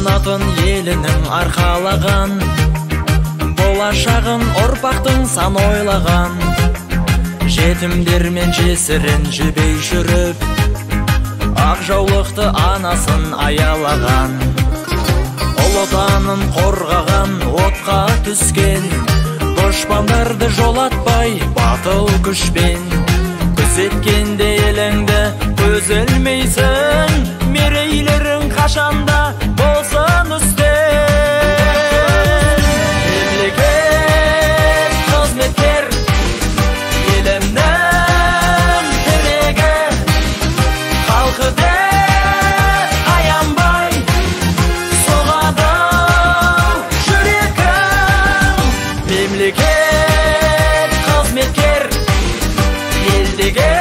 Канатын елінің арқалаған, болашағын ұрпақтың сан ойлаған. Жетімдер мен жесірін жебей жүріп, ақ жаулықты анасын аялаған. Ұлы отанын қорғаған, отқа түскен, дұшпандарды жолатпай батыл күшпен. Күзеткенде еліңді көз ілмейсің, мерейлерің қашанда болсын үстем. Мемлекет қызметкер, елімнің тірегі, халқы деп аянбай соғады жүрегім. Мемлекет қызметкер, елдегі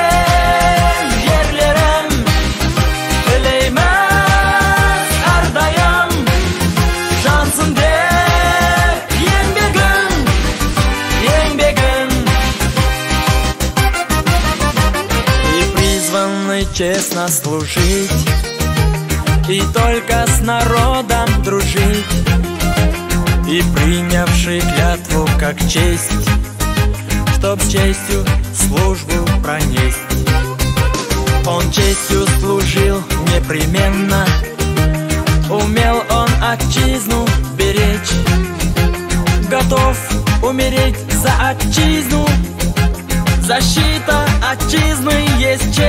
ерлерім, тілейміз әрдайым жансын деп еңбегің. И призваны честно служить, и только с народом дружить, и принявший клятву как честь, чтоб с честью службу пронесть. Он честью служил непременно, умел он отчизну беречь, готов умереть за отчизну. Защита отчизны есть честь.